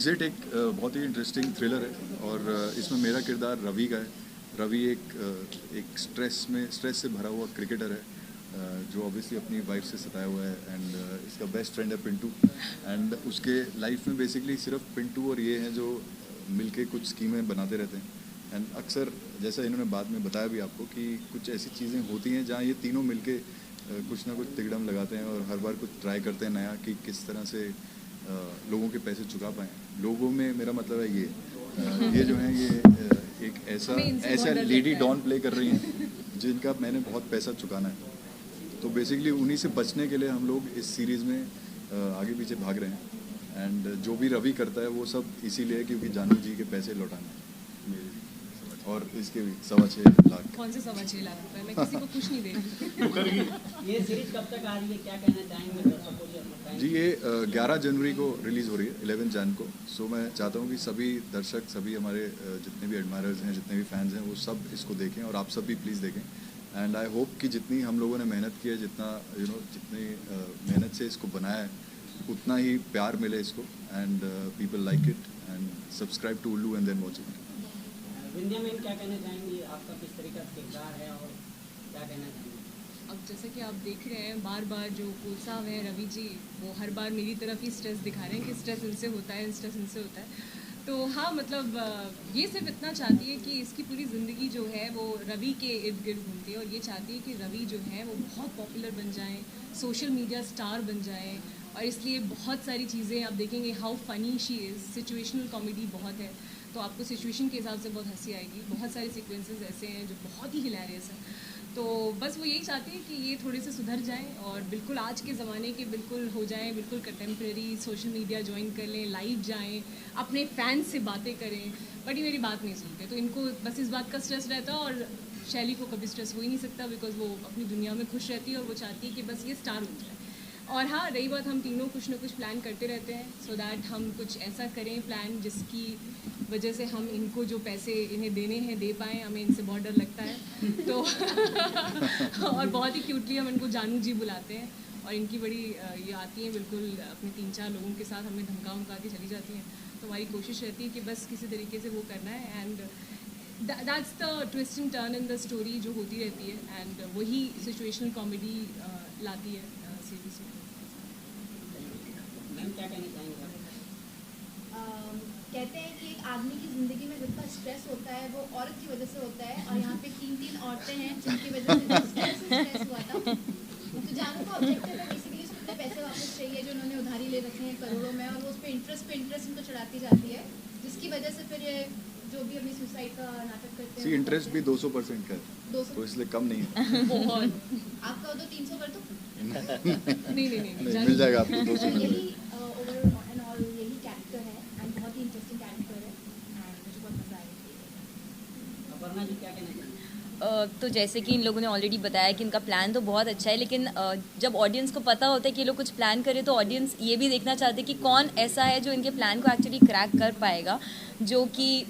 Exit एक बहुत ही interesting thriller है और इसमें मेरा किरदार रवि का है। रवि एक स्ट्रेस से भरा हुआ क्रिकेटर है जो ऑब्वियसली अपनी वाइफ से सताया हुआ है एंड इसका बेस्ट फ्रेंड है पिंटू एंड उसके लाइफ में बेसिकली सिर्फ पिंटू और ये हैं जो मिलके कुछ स्कीमें बनाते रहते हैं एंड अक्सर जैसा इन्होंने बाद में बताया भी आपको कि कुछ ऐसी चीज़ें होती हैं जहाँ ये तीनों मिलके कुछ ना कुछ तिकड़म लगाते हैं और हर बार कुछ ट्राई करते हैं नया कि किस तरह से लोगों के पैसे चुका पाएँ। लोगों में मेरा मतलब है ये जो है ये एक ऐसा लेडी डॉन प्ले कर रही हैं जिनका मैंने बहुत पैसा चुकाना है। तो बेसिकली उन्हीं से बचने के लिए हम लोग इस सीरीज़ में आगे पीछे भाग रहे हैं एंड जो भी रवि करता है वो सब इसीलिए क्योंकि जानू जी के पैसे लौटाने हैं और इसके भी 6.25 लाख। कौन से 6.25 लाख रुपए? मैं किसी को कुछ नहीं दे रही। ये सीरीज कब तक आ रही है, क्या कहना चाहेंगे दर्शकों को? जी ये 11 जनवरी को रिलीज़ हो रही है, 11 जन को। सो मैं चाहता हूँ कि सभी दर्शक, सभी हमारे जितने भी एडमायरर्स हैं, जितने भी फैंस हैं, वो सब इसको देखें और आप सब भी प्लीज़ देखें। एंड आई होप कि जितनी हम लोगों ने मेहनत की है, जितनी मेहनत से इसको बनाया है, उतना ही प्यार मिले इसको and people like it and subscribe to Ullu and then watch it. Vindhya ma'am क्या कहना चाहेंगी, आपका किस तरीके का किरदार है और क्या कहना चाहेंगे? अब जैसे कि आप देख रहे हैं बार बार जो कोच साहब हैं रवि जी, वो हर बार मेरी तरफ ही स्ट्रेस दिखा रहे हैं कि स्ट्रेस इनसे होता है, स्ट्रेस इनसे होता है। तो हाँ, मतलब ये सिर्फ इतना चाहती है कि इसकी पूरी ज़िंदगी जो है वो रवि के इर्द गिर्द घूमती है और ये चाहती है कि रवि जो है वो बहुत पॉपुलर बन जाएँ, सोशल मीडिया स्टार बन जाएँ और इसलिए बहुत सारी चीज़ें आप देखेंगे how funny she is. Situational comedy बहुत है तो आपको सिचुएशन के हिसाब से बहुत हंसी आएगी। बहुत सारे सीक्वेंसेस ऐसे हैं जो बहुत ही हिलेरियस हैं। तो बस वो यही चाहती है कि ये थोड़े से सुधर जाएं और बिल्कुल आज के ज़माने के बिल्कुल हो जाएं, बिल्कुल कंटेम्प्रेरी, सोशल मीडिया ज्वाइन कर लें, लाइव जाएं, अपने फैंस से बातें करें। बट ये मेरी बात नहीं सुनते तो इनको बस इस बात का स्ट्रेस रहता है और शैली को कभी स्ट्रेस हो ही नहीं सकता बिकॉज वो अपनी दुनिया में खुश रहती है और वो चाहती है कि बस ये स्टार हो जाए। और हाँ, रही बात, हम तीनों कुछ ना कुछ प्लान करते रहते हैं सो दैट हम कुछ ऐसा करें प्लान जिसकी वजह से हम इनको जो पैसे इन्हें देने हैं दे पाएँ। हमें इनसे बहुत डर लगता है तो और बहुत ही क्यूटली हम इनको जानू जी बुलाते हैं और इनकी बड़ी ये आती हैं बिल्कुल अपने 3-4 लोगों के साथ हमें धमका के चली जाती हैं। तो हमारी कोशिश रहती है कि बस किसी तरीके से वो करना है and that's the twist and turn in the story जो होती रहती है एंड वही सिचुएशनल कॉमेडी लाती है सीरीज में। मैम क्या कहना चाहेंगे? कहते हैं कि एक आदमी की ज़िंदगी में जितना स्ट्रेस होता है वो औरत की वजह से होता है और यहाँ पे 3 औरतें हैं जिनकी वजह से स्ट्रेस हुआ था। तो जानू का ऑब्जेक्टिव है बेसिकली उसको अपने पैसे वापस चाहिए जो उन्होंने उधारी ले रखे हैं करोड़ों में और वो उस पर इंटरेस्ट उनको चढ़ाती जाती है जिसकी वजह से फिर ये जो भी अपनी सुसाइड का नाटक करते हैं। इंटरेस्ट भी 200% का है तो इसलिए कम नहीं है। बहुत आपका वो तो 300 कर दो। नहीं मिल जाएगा आपको 200। यही ओवर एंड ऑल यही कैरेक्टर है एंड बहुत ही इंटरेस्टिंग कैरेक्टर है एंड मुझे बहुत मजा आया। अपर्णा जी क्या कहना चाहेंगे? तो जैसे कि इन लोगों ने ऑलरेडी बताया कि इनका प्लान तो बहुत अच्छा है, लेकिन जब ऑडियंस को पता होता है कि ये लोग कुछ प्लान करें तो ऑडियंस ये भी देखना चाहते हैं कि कौन ऐसा है जो इनके प्लान को एक्चुअली क्रैक कर पाएगा, जो कि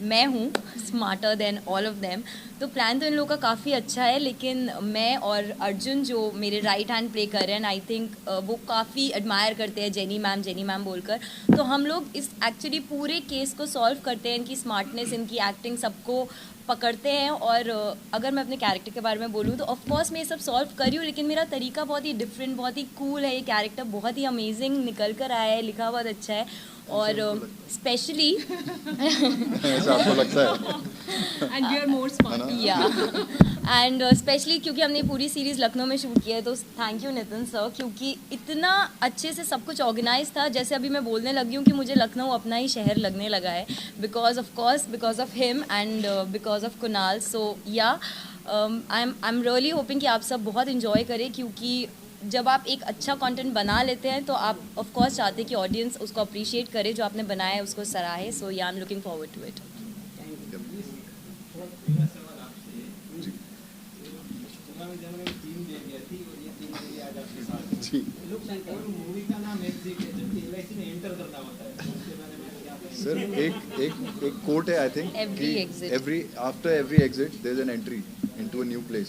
मैं हूँ smarter than all of them. तो प्लान तो इन लोगों का काफ़ी अच्छा है, लेकिन मैं और अर्जुन जो मेरे राइट हैंड प्ले कर रहे हैं, आई थिंक वो काफ़ी एडमायर करते हैं जेनी मैम बोलकर। तो हम लोग इस एक्चुअली पूरे केस को सॉल्व करते हैं, इनकी स्मार्टनेस, इनकी एक्टिंग, सबको पकड़ते हैं। और अगर मैं अपने कैरेक्टर के बारे में बोलूँ तो ऑफकोर्स मैं ये सब सॉल्व करी हूँ, लेकिन मेरा तरीका बहुत ही डिफरेंट, बहुत ही कूल है। ये कैरेक्टर बहुत ही अमेजिंग निकल कर आया है, लिखा बहुत अच्छा है और स्पेशली ऐसा आपको लगता है and we are more smart या एंड स्पेशली क्योंकि हमने पूरी सीरीज़ लखनऊ में शूट किया है। तो थैंक यू नितिन सर, क्योंकि इतना अच्छे से सब कुछ ऑर्गेनाइज था। जैसे अभी मैं बोलने लगी हूँ कि मुझे लखनऊ अपना ही शहर लगने लगा है because of him and because of Kunal. So yeah I am really hoping कि आप सब बहुत इन्जॉय करें, क्योंकि जब आप एक अच्छा कंटेंट बना लेते हैं तो आप ऑफ कोर्स चाहते हैं कि ऑडियंस उसको अप्रिशिएट करे, जो आपने बनाया है उसको सराहे। So yeah I am looking forward to it. Sir एक कोट है I think, every after every exit there is an entry into a new place.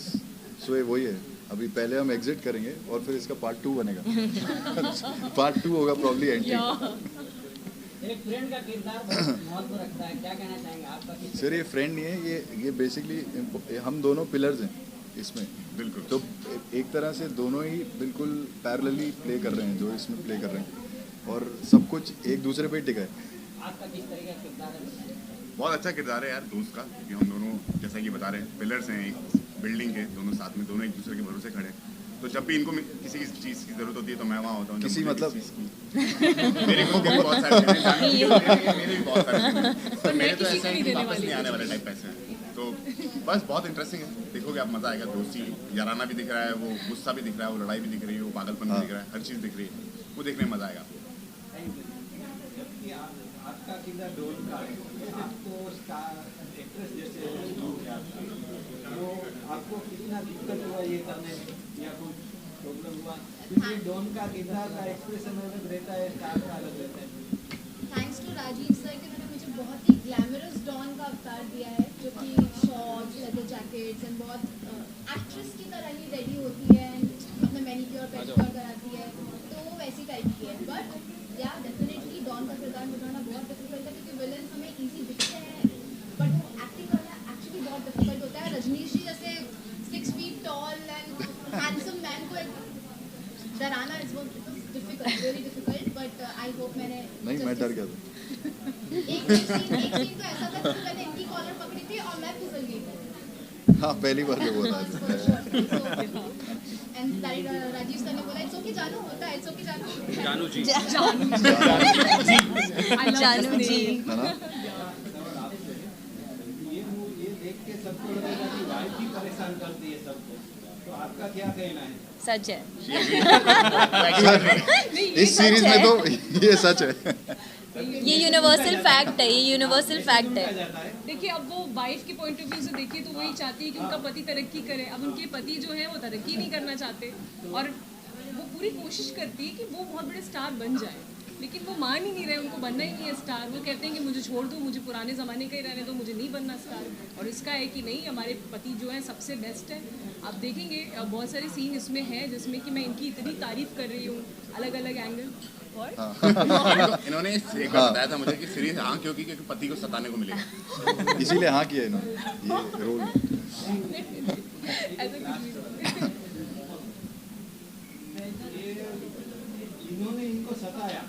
So ये वही है। अभी पहले हम एग्जिट करेंगे और फिर इसका पार्ट 2 बनेगा। पार्ट 2 होगा प्रॉब्ली एंट्री। एक फ्रेंड का किरदार बहुत महत्व रखता है, क्या कहना चाहेंगे आपका? सर ये फ्रेंड नहीं है, ये बेसिकली हम दोनों पिलर्स हैं इसमें। बिल्कुल। तो एक तरह से दोनों ही बिल्कुल पैरेलली प्ले कर रहे हैं जो इसमें प्ले कर रहे हैं, और सब कुछ एक दूसरे पे टिका है। आपका किस तरह का किरदार है? बहुत अच्छा किरदार है यार दोस्त का, क्योंकि हम दोनों जैसा कि बता रहे हैं पिलर्स हैं एक बिल्डिंग के, दोनों साथ में, दोनों एक दूसरे के भरोसे खड़े हैं। तो जब भी इनको किसी चीज़ की जरूरत होती है तो मैं वहाँ होता हूँ। किसी मतलब मेरे को भी बहुत सारे मेरे भी बहुत सारे, तो मेरे तो ऐसा है कि वापस नहीं आने वाले टाइप पैसे हैं। तो बस बहुत इंटरेस्टिंग है, देखोगे आप, मज़ा आएगा। दोस्ती याराना भी दिख रहा है, वो गुस्सा भी दिख रहा है, वो लड़ाई भी दिख रही है, वो पागलपन भी दिख रहा है, हर चीज़ दिख रही है, वो देखने में मज़ा आएगा आपको। आपका किरदार डोन का आपको एक्ट्रेस जैसे वो आपको कितना दिक्कत हुआ ये करने में या कुछ प्रॉब्लम हुआ? क्योंकि डोन का किरदार का एक्सप्रेशन अलग रहता है, स्टार का अलग रहता है। थैंक्स टू राजीव सर कि उन्होंने मुझे बहुत ही ग्लैमरस डॉन का अवतार दिया है, जो कि शॉर्ट्स, लेदर जैकेट्स एंड बहुत एक्ट्रेस की तरह ही रेडी होती है एंड अपना मैनीक्योर पेडिक्योर कराती है, तो वो वैसी टाइप की है। बट या डेफिनेटली डॉन का किरदार निभाना बहुत डिफिकल्ट है, क्योंकि विलन हमें इजी दिखते हैं बट वो एक्टिंग करना एक्चुअली बहुत डिफिकल्ट होता है। रजनीश जी जैसे 6 feet tall and handsome man को डराना is difficult, very difficult. But I hope मैंने नहीं, मैं डर गया था। एक सीन तो ऐसा था कि मैंने इनकी कॉलर पकड़ी थी और मैं फिसल गई थी। हाँ, पहली बार जब हुआ था। एंड राजीव सर ने बोला इट्स ओके जानू, होता है, इट्स ओके जानू। जानू जी, जानू जी, है ना? ये देख के सबको लगेगा कि वाइफ भी परेशान करती है सबको, तो आपका क्या कहना है? सच है। इस सीरीज में तो ये सच है। ये यूनिवर्सल फैक्ट है, ये यूनिवर्सल फैक्ट है। देखिए, अब वो वाइफ के पॉइंट ऑफ व्यू से देखिए तो वही चाहती है कि उनका पति तरक्की करे। अब उनके पति जो है वो तरक्की नहीं करना चाहते और वो पूरी कोशिश करती है कि वो बहुत बड़े स्टार बन जाए, लेकिन वो मान ही नहीं रहे, उनको बनना ही नहीं है स्टार। वो कहते हैं कि मुझे छोड़ दो, मुझे पुराने ज़माने का ही रहने दो, मुझे नहीं बनना स्टार। और इसका है कि नहीं, हमारे पति जो है सबसे बेस्ट है। आप देखेंगे बहुत सारे सीन इसमें हैं जिसमें कि मैं इनकी इतनी तारीफ कर रही हूँ, अलग अलग एंगल। इन्होंने एक बार बताया था मुझे कि सीरीज हाँ क्योंकि पति को सताने को मिलेगा, इसीलिए हाँ किया इन्होंने ये रोल। ऐसा कुछ नहीं। इन्होंने इनको सताया,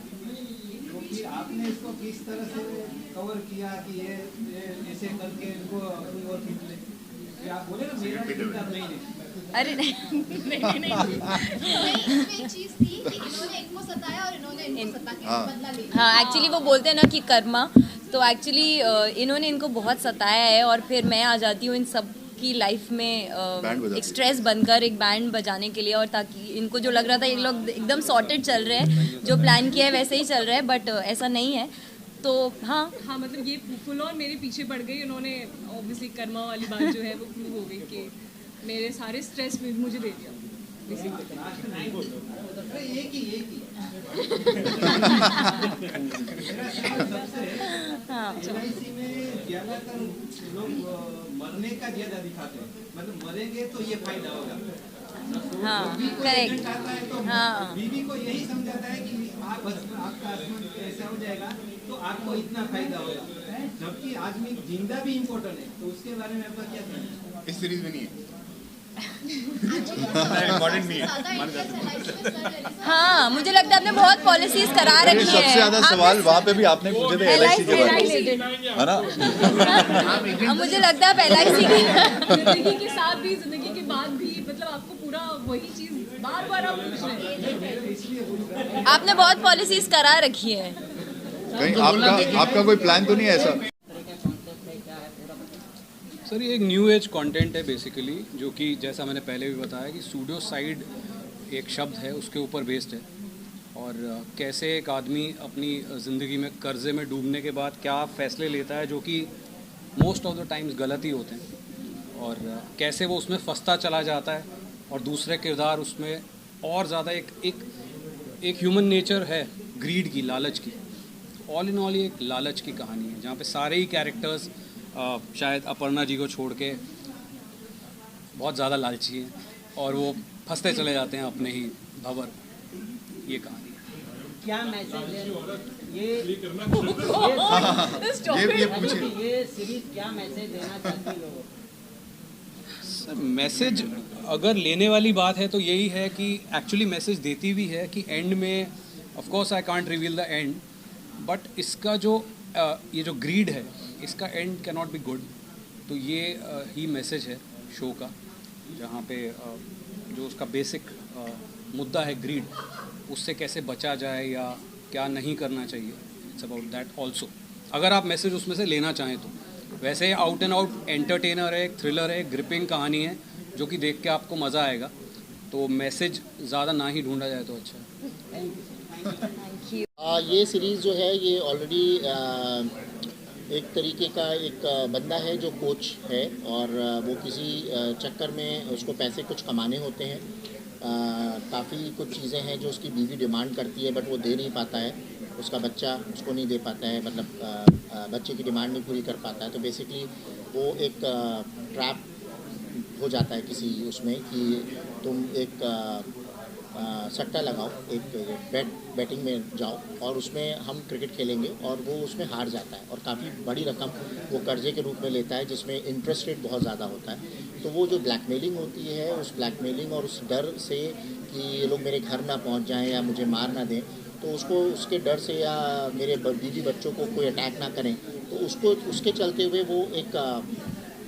तो फिर आपने इसको किस तरह से कवर किया कि ये ऐसे करके इनको अपनी ओर खींच ले? कि आप बोले ना मेरा किरदार नहीं है। अरे नहीं। इसमें एक चीज थी कि इन्होंने इनको सताया और इन्होंने इनको सता के बदला लिया। हाँ, एक्चुअली वो बोलते हैं ना कि कर्मा, तो एक्चुअली इन्होंने इनको बहुत सताया है और फिर मैं आ जाती हूँ इन सब की लाइफ में एक स्ट्रेस बनकर, एक बैंड बजाने के लिए, और ताकि इनको जो लग रहा था ये लोग एकदम सॉर्टेड चल रहे हैं, जो प्लान किया है वैसे ही चल रहा है, बट ऐसा नहीं है। तो हाँ, मतलब ये फुल ऑन मेरे पीछे पड़ गई। उन्होंने ऑब्वियसली कर्मा वाली बात जो है वो प्रूव हो गई कि मेरे सारे स्ट्रेस में मुझे दे दिया। LIC में ज्यादातर लोग मरने का ज्यादा दिखाते हैं, मतलब मरेंगे तो ये फायदा होगा। हाँ, करेक्ट। हाँ, बीवी को यही समझाता है कि आपका हस्बैंड ऐसा हो जाएगा तो आपको इतना फायदा होगा, जबकि आदमी जिंदा भी इम्पोर्टेंट है। तो उसके बारे में आपका क्या कहना है? इस सीरीज में नहीं है। इम्पोर्टेंट नहीं है। हाँ, मुझे लगता है आपने बहुत पॉलिसीज करा रखी है। सबसे ज्यादा सवाल वहाँ पे भी आपने पूछे थे LIC के बारे में, है ना? मुझे लगता है आप LIC की जिंदगी के साथ भी, जिंदगी के बाद भी, मतलब आपको पूरा वही चीज बार बार आप पूछ रहे हैं। आपने बहुत पॉलिसीज करा रखी है। कहीं आपका कोई प्लान तो नहीं है ऐसा? सर ये एक न्यू एज कंटेंट है बेसिकली, जो कि जैसा मैंने पहले भी बताया कि सूडोसाइड एक शब्द है, उसके ऊपर बेस्ड है। और कैसे एक आदमी अपनी ज़िंदगी में कर्जे में डूबने के बाद क्या फ़ैसले लेता है जो कि मोस्ट ऑफ द टाइम्स गलत ही होते हैं, और कैसे वो उसमें फंसता चला जाता है। और दूसरे किरदार उसमें और ज़्यादा एक ह्यूमन नेचर है, ग्रीड की, लालच की। ऑल इन ऑल ये एक लालच की कहानी है, जहाँ पे सारे ही कैरेक्टर्स शायद अपर्णा जी को छोड़ के बहुत ज़्यादा लालची हैं और वो फंसते चले जाते हैं अपने ही भंवर। ये कहानी है। क्या मैसेज है ये ये पूछिए। ये सीरीज क्या मैसेज देना चाहती है लोगों को? सर मैसेज अगर लेने वाली बात है तो यही है कि एक्चुअली मैसेज देती भी है कि एंड में of course I can't reveal the end, but इसका जो ये जो ग्रीड है इसका and can not be good. तो ये ही मैसेज है शो का, जहाँ पे जो उसका बेसिक मुद्दा है ग्रीड, उससे कैसे बचा जाए या क्या नहीं करना चाहिए। इट्स अबाउट दैट ऑल्सो, अगर आप मैसेज उसमें से लेना चाहें तो। वैसे आउट एंड आउट एंटरटेनर है, एक थ्रिलर है, ग्रिपिंग कहानी है जो कि देख के आपको मज़ा आएगा। तो मैसेज ज़्यादा ना ही ढूंढा जाए तो अच्छा है। Thank you. ये सीरीज़ जो है ये ऑलरेडी एक तरीके का एक बंदा है जो कोच है और वो किसी चक्कर में उसको पैसे कुछ कमाने होते हैं। काफ़ी कुछ चीज़ें हैं जो उसकी बीवी डिमांड करती है बट वो दे नहीं पाता है, उसका बच्चा उसको नहीं दे पाता है, मतलब बच्चे की डिमांड नहीं पूरी कर पाता है। तो बेसिकली वो एक ट्रैप हो जाता है किसी उसमें कि तुम एक सट्टा लगाओ, एक बैटिंग में जाओ और उसमें हम क्रिकेट खेलेंगे, और वो उसमें हार जाता है और काफ़ी बड़ी रकम वो कर्जे के रूप में लेता है जिसमें इंटरेस्ट रेट बहुत ज़्यादा होता है। तो वो जो ब्लैकमेलिंग होती है, उस ब्लैकमेलिंग और उस डर से कि ये लोग मेरे घर ना पहुंच जाएं या मुझे मार ना दें, तो उसको उसके डर से या मेरे बीवी बच्चों को कोई अटैक ना करें, तो उसको उसके चलते हुए वो एक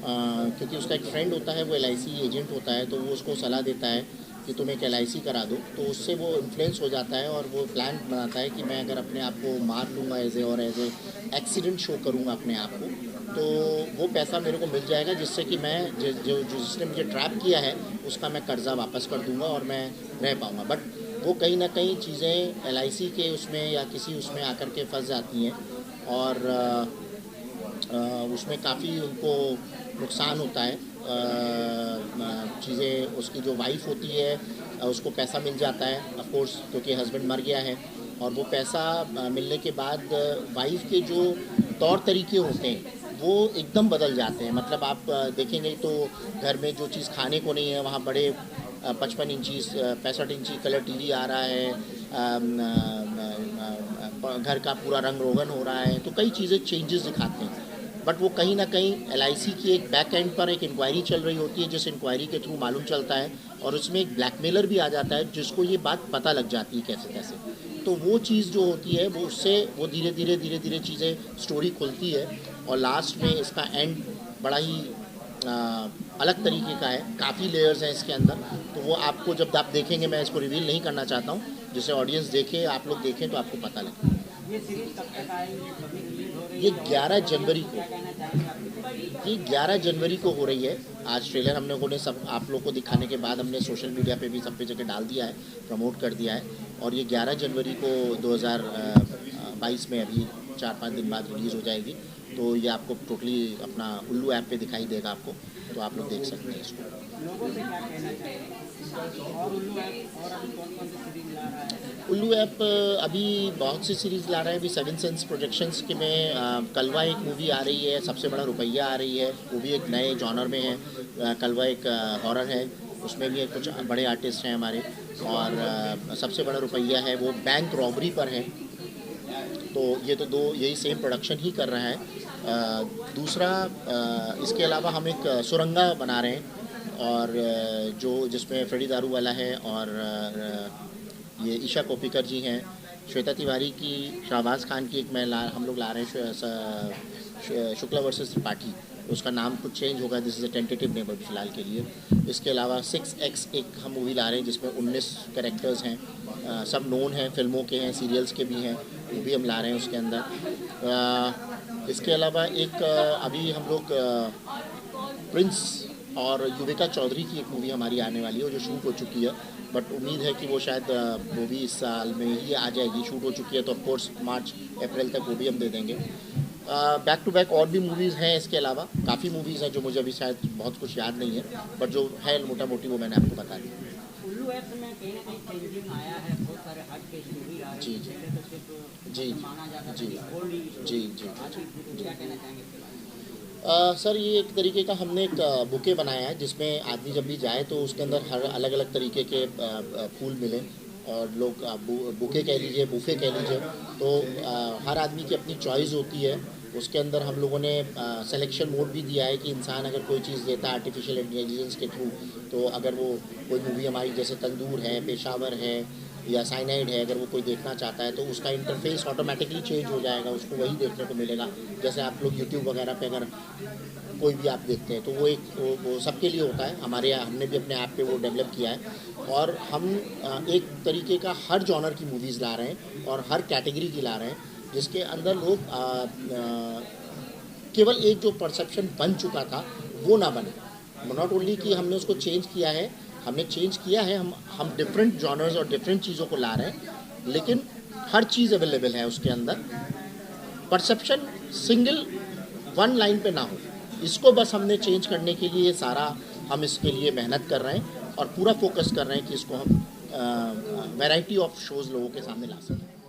क्योंकि उसका एक फ्रेंड होता है वो LIC एजेंट होता है, तो वो उसको सलाह देता है कि तुम एक LIC करा दो। तो उससे वो इन्फ्लुएंस हो जाता है और वो प्लान बनाता है कि मैं अगर अपने आप को मार लूँगा एज एक्सीडेंट शो करूँगा अपने आप को, तो वो पैसा मेरे को मिल जाएगा जिससे कि मैं जिसने मुझे ट्रैप किया है उसका मैं कर्ज़ा वापस कर दूँगा और मैं रह पाऊँगा। बट वो कहीं ना कहीं चीज़ें LIC के उसमें या किसी उसमें आकर के फंस जाती हैं और उसमें काफ़ी उनको नुकसान होता है। चीज़ें उसकी जो वाइफ होती है उसको पैसा मिल जाता है ऑफ कोर्स, क्योंकि हस्बैंड मर गया है, और वो पैसा मिलने के बाद वाइफ के जो तौर तरीके होते हैं वो एकदम बदल जाते हैं। मतलब आप देखेंगे तो घर में जो चीज़ खाने को नहीं है वहाँ बड़े 55 इंची 65 इंची कलर TV आ रहा है, घर का पूरा रंग रोगन हो रहा है, तो कई चीज़ें चेंजेस दिखाते हैं। बट वो कहीं ना कहीं LIC की एक बैक एंड पर एक इंक्वायरी चल रही होती है, जिस इंक्वायरी के थ्रू मालूम चलता है और उसमें एक ब्लैकमेलर भी आ जाता है जिसको ये बात पता लग जाती है कैसे कैसे। तो वो चीज़ जो होती है वो उससे वो धीरे धीरे चीज़ें स्टोरी खुलती है और लास्ट में इसका एंड बड़ा ही अलग तरीके का है। काफ़ी लेयर्स हैं इसके अंदर, तो वो आपको जब आप देखेंगे, मैं इसको रिवील नहीं करना चाहता हूँ, जिसे ऑडियंस देखे, आप लोग देखें तो आपको पता लगे। ये 11 जनवरी को ये 11 जनवरी को हो रही है। आज ट्रेलर हम लोगों ने सब आप लोग को दिखाने के बाद हमने सोशल मीडिया पे भी सब पे जगह डाल दिया है, प्रमोट कर दिया है, और ये 11 जनवरी को 2022 में अभी 4-5 दिन बाद रिलीज़ हो जाएगी। तो ये आपको टोटली अपना उल्लू ऐप पे दिखाई देगा आपको, तो आप लोग देख सकते हैं इसको। उल्लू ऐप अभी बहुत सी सीरीज़ ला रहा है। अभी 7 सेंस प्रोजेक्शंस के में कलवा एक मूवी आ रही है, सबसे बड़ा रुपया आ रही है, वो भी एक नए जॉनर में है। कलवा एक हॉरर है, उसमें भी कुछ बड़े आर्टिस्ट हैं हमारे, और सबसे बड़ा रुपया है वो बैंक रॉबरी पर है। तो ये तो यही सेम प्रोडक्शन ही कर रहा है। दूसरा इसके अलावा हम एक सुरंगा बना रहे हैं, और जिसमें फ्रेडी दारूवाला है और ये ईशा कोप्पिकर जी हैं, श्वेता तिवारी की, शाहबाज खान की एक हम लोग ला रहे हैं शुक्ला वर्सेस त्रिपाठी, उसका नाम कुछ चेंज होगा, this is a tentative name अभी फ़िलहाल के लिए। इसके अलावा 6X एक हम मूवी ला रहे हैं जिसमें 19 कैरेक्टर्स हैं, सब नोन हैं, फिल्मों के हैं, सीरियल्स के भी हैं, वो भी हम ला रहे हैं उसके अंदर। इसके अलावा एक अभी हम लोग प्रिंस और युविका चौधरी की एक मूवी हमारी आने वाली है जो शूट हो चुकी है, बट उम्मीद है कि वो शायद वो भी इस साल में ही आ जाएगी। शूट हो चुकी है तो ऑफकोर्स मार्च अप्रैल तक वो भी हम दे देंगे। बैक टू बैक और भी मूवीज़ हैं। इसके अलावा काफ़ी मूवीज़ हैं जो मुझे अभी शायद बहुत कुछ याद नहीं है, बट जो है मोटा मोटी वो मैंने आपको बता दी। उल्लू ऐप में कहीं ना कहीं चेंजिंग आया है, बहुत सारे हट के स्टोरी आ रही है, पहले तो सिर्फ जी माना जाता था जी कि ओल्ड जी जी आज क्या कहना चाहेंगे इसके बारे में? सर ये एक तरीके का हमने एक बुके बनाया है जिसमें आदमी जब भी जाए तो उसके अंदर हर अलग अलग तरीके के फूल मिलें, और लोग बुके कह लीजिए, बूफे कह लीजिए, तो हर आदमी की अपनी चॉइस होती है। उसके अंदर हम लोगों ने सिलेक्शन मोड भी दिया है कि इंसान अगर कोई चीज़ देता है आर्टिफिशियल इंटेलिजेंस के थ्रू, तो अगर वो कोई मूवी हमारी जैसे तंदूर है, पेशावर है या साइनाइड है, अगर वो कोई देखना चाहता है तो उसका इंटरफेस ऑटोमेटिकली चेंज हो जाएगा, उसको वही देखने को मिलेगा। जैसे आप लोग यूट्यूब वगैरह पे अगर कोई भी आप देखते हैं तो वो सबके लिए होता है। हमारे यहाँ हमने भी अपने ऐप पे वो डेवलप किया है और हम एक तरीके का हर जॉनर की मूवीज़ ला रहे हैं और हर कैटेगरी की ला रहे हैं, जिसके अंदर लोग केवल एक जो परसेप्शन बन चुका था वो ना बने। नॉट ओनली कि हमने उसको चेंज किया है, हम डिफरेंट जॉनर्स और डिफरेंट चीज़ों को ला रहे हैं, लेकिन हर चीज़ अवेलेबल है उसके अंदर। परसेप्शन सिंगल वन लाइन पे ना हो, इसको बस हमने चेंज करने के लिए हम इसके लिए मेहनत कर रहे हैं और पूरा फोकस कर रहे हैं कि इसको हम वैरायटी ऑफ शोज़ लोगों के सामने ला सकें।